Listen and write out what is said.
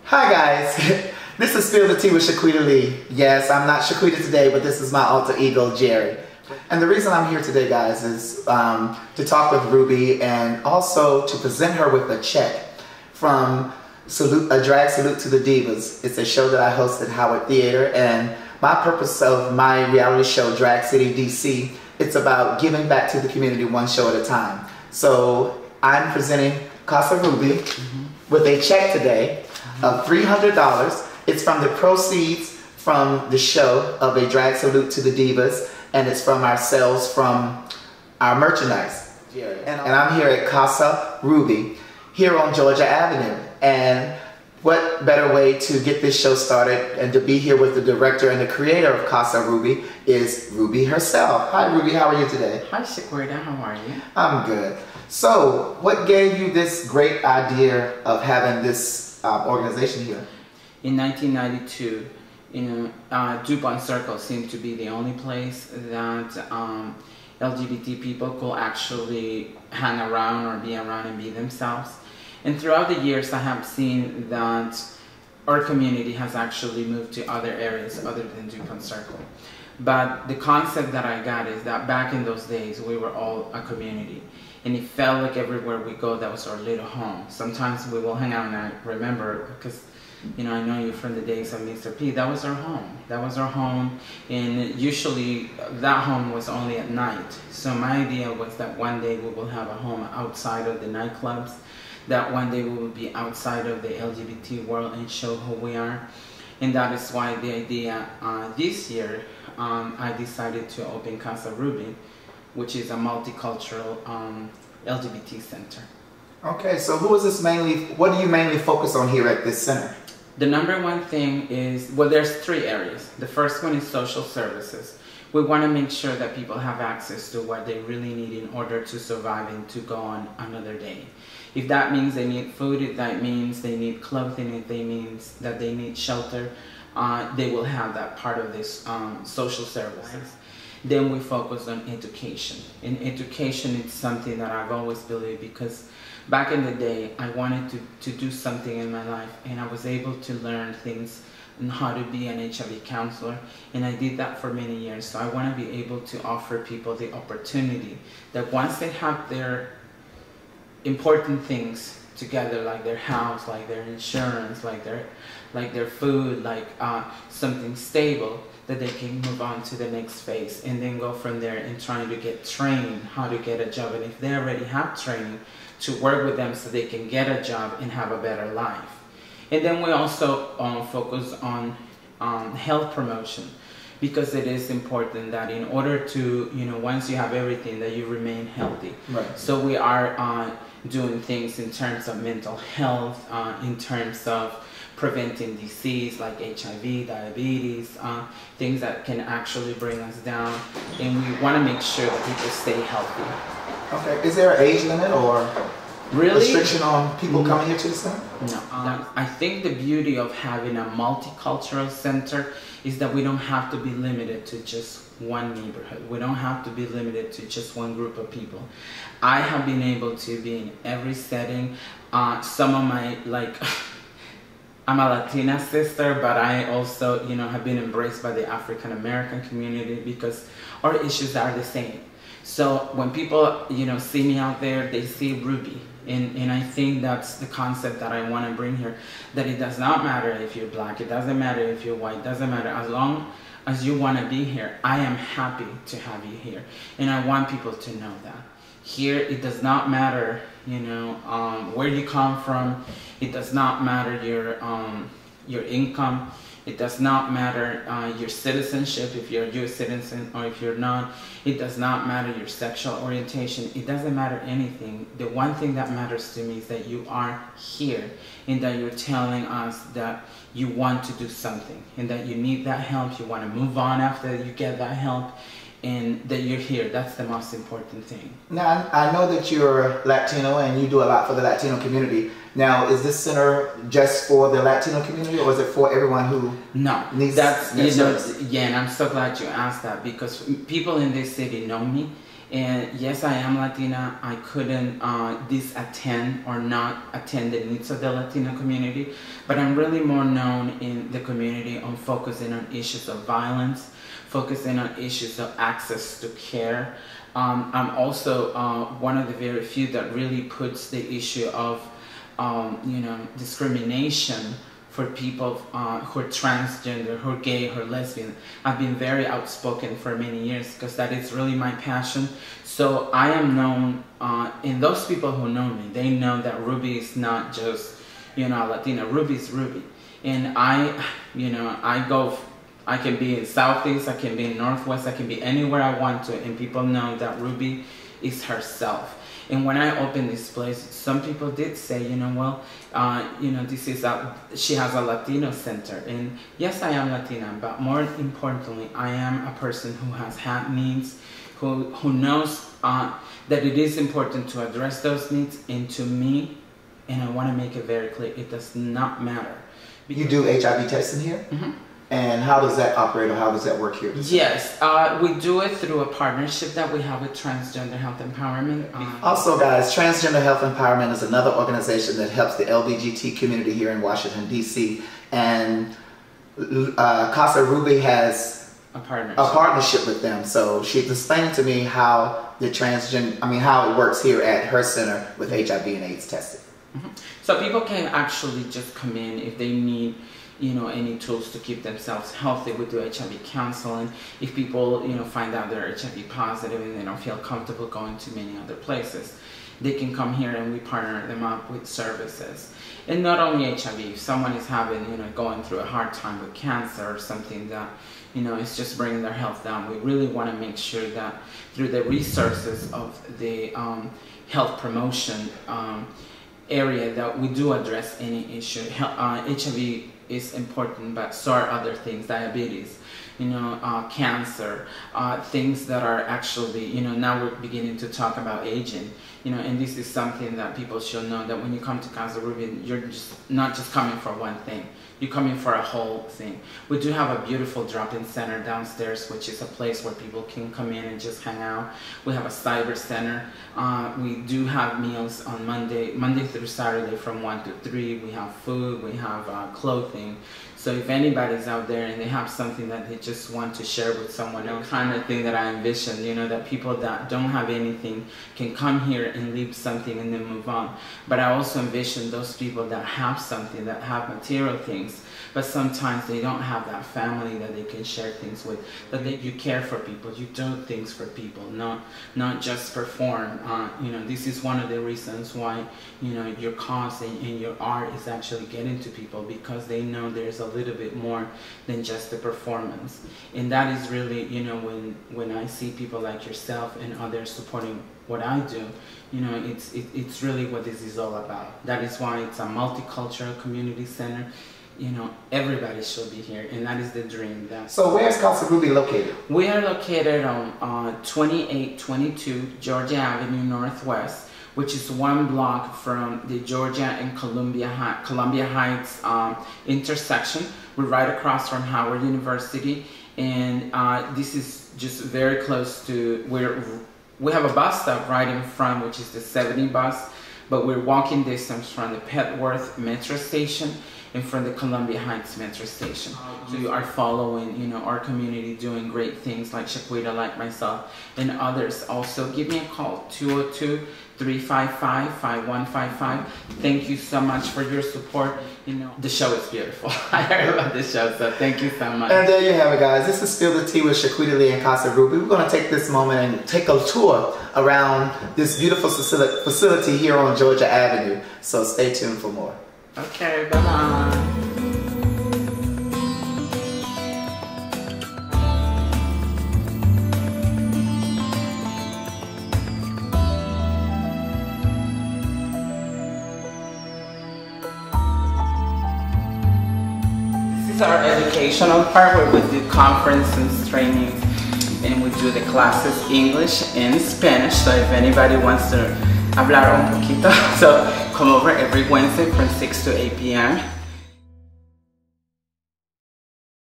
Hi guys, this is Spill the Tea with Shi-Queeta-Lee. Yes, I'm not Shi-Queeta today, but this is my alter ego, Jerry. And the reason I'm here today, guys, is to talk with Ruby and also to present her with a check from A Drag Salute to the Divas. It's a show that I host at Howard Theater, and my purpose of my reality show, Drag City DC, it's about giving back to the community one show at a time. So I'm presenting Casa Ruby with a check today of $300. It's from the proceeds from the show of A Drag Salute to the Divas, and it's from our sales from our merchandise. And I'm here at Casa Ruby, here on Georgia Avenue. And what better way to get this show started and to be here with the director and the creator of Casa Ruby is Ruby herself. Hi Ruby, how are you today? Hi Shi-Queeta, how are you? I'm good. So, what gave you this great idea of having this organization here? In 1992, DuPont Circle seemed to be the only place that LGBT people could actually hang around or be around and be themselves. And throughout the years, I have seen that our community has actually moved to other areas other than DuPont Circle. But the concept that I got is that back in those days, we were all a community. And it felt like everywhere we go, that was our little home. Sometimes we will hang out, and I remember, because I know you from the days of Mr. P, that was our home. That was our home, and usually that home was only at night. So my idea was that one day we will have a home outside of the nightclubs, that one day we will be outside of the LGBT world and show who we are. And that is why the idea this year, I decided to open Casa Ruby, which is a multicultural LGBT center. Okay, so who is this mainly, what do you mainly focus on here at this center? The number one thing is, well, there's three areas. The first one is social services. We want to make sure that people have access to what they really need in order to survive and to go on another day. If that means they need food, if that means they need clothing, if that means that they need shelter, they will have that part of this social services. Then we focus on education. And education is something that I've always believed, because back in the day, I wanted to do something in my life, and I was able to learn things on how to be an HIV counselor, and I did that for many years. So I want to be able to offer people the opportunity that once they have their important things together, like their house, like their insurance, like their food, like something stable, that they can move on to the next phase and then go from there and trying to get trained how to get a job. And if they already have training, to work with them so they can get a job and have a better life. And then we also focus on health promotion, because it is important that in order to, once you have everything, that you remain healthy. Right. So we are doing things in terms of mental health, in terms of preventing disease like HIV, diabetes, things that can actually bring us down. And we want to make sure that people stay healthy. Okay, is there an age limit or restriction on people coming here to the center? No. I think the beauty of having a multicultural center is that we don't have to be limited to just one neighborhood. We don't have to be limited to just one group of people. I have been able to be in every setting. Some of my, I'm a Latina sister, but I also, have been embraced by the African American community, because our issues are the same. So when people, see me out there, they see Ruby. And I think that's the concept that I want to bring here, that it does not matter if you're black, it doesn't matter if you're white, it doesn't matter. As long as you want to be here, I am happy to have you here. And I want people to know that. Here, it does not matter, where you come from. It does not matter your income. It does not matter your citizenship, if you're a US citizen or if you're not. It does not matter your sexual orientation. It doesn't matter anything. The one thing that matters to me is that you are here, and that you're telling us that you want to do something, and that you need that help, you want to move on after you get that help, and that you're here. That's the most important thing. Now, I know that you're Latino and you do a lot for the Latino community. Now, is this center just for the Latino community, or is it for everyone who needs that's service? Yeah, and I'm so glad you asked that, because people in this city know me, And yes, I am Latina. I couldn't disattend or not attend the needs of the Latino community, but I'm really more known in the community on focusing on issues of violence, focusing on issues of access to care. I'm also one of the very few that really puts the issue of discrimination for people who are transgender, who are gay, who are lesbian. I've been very outspoken for many years because that is really my passion. So I am known, and those people who know me, they know that Ruby is not just, Latina. Ruby is Ruby. And I can be in Southeast, I can be in Northwest, I can be anywhere I want to, and people know that Ruby is herself. And when I opened this place, some people did say, she has a Latino center. And yes, I am Latina, but more importantly, I am a person who has had needs, who knows that it is important to address those needs. And to me, and I want to make it very clear, it does not matter. You do HIV testing here? Mm-hmm. And how does that operate, or how does that work here? Yes, we do it through a partnership that we have with Transgender Health Empowerment. Also, guys, Transgender Health Empowerment is another organization that helps the LGBT community here in Washington, D.C. And Casa Ruby has a partnership with them. So she's explaining to me how how it works here at her center with HIV and AIDS testing. Mm-hmm. So people can actually just come in if they need any tools to keep themselves healthy. We do HIV counseling. If people, find out they're HIV positive and they don't feel comfortable going to many other places, they can come here and we partner them up with services. And not only HIV, if someone is having, going through a hard time with cancer or something that, it's just bringing their health down, we really want to make sure that through the resources of the health promotion area that we do address any issue. HIV is important, but so are other things, diabetes, cancer, things that are actually, now we're beginning to talk about aging, and this is something that people should know, that when you come to Casa Ruby, you're not just coming for one thing, you're coming for a whole thing. We do have a beautiful drop-in center downstairs, which is a place where people can come in and just hang out. We have a cyber center. We do have meals on Monday through Saturday from 1 to 3. We have food, we have clothing. So if anybody's out there and they have something that they just want to share with someone else, kind of thing that I envision, that people that don't have anything can come here and leave something and then move on. But I also envision those people that have something, that have material things, but sometimes they don't have that family that they can share things with, that you care for people, you do things for people, not just perform. This is one of the reasons why, your cause and your art is actually getting to people, because they know there's a little bit more than just the performance. And that is really, when I see people like yourself and others supporting what I do, it's really what this is all about. That is why it's a multicultural community center. Everybody should be here, and that is the dream. So where is Casa Ruby located? We are located on 2822 Georgia Avenue Northwest, which is one block from the Georgia and Columbia Heights intersection. We're right across from Howard University, and this is just very close to where we have a bus stop right in front, which is the 70 bus, but we're walking distance from the Petworth metro station and from the Columbia Heights metro station. So you are following, our community doing great things like Shi-Queeta, like myself, and others. Also, give me a call, 202-355-5155. Thank you so much for your support. The show is beautiful. I heard about this show, so thank you so much. And there you have it, guys. This is Spill the Tea with Shi-Queeta-Lee and Casa Ruby. We're going to take this moment and take a tour around this beautiful facility here on Georgia Avenue. So stay tuned for more. Okay, bye-bye. This is our educational part where we do conferences, trainings, and we do the classes English and Spanish. So if anybody wants to hablar un poquito, so come over every Wednesday from 6 to 8 p.m.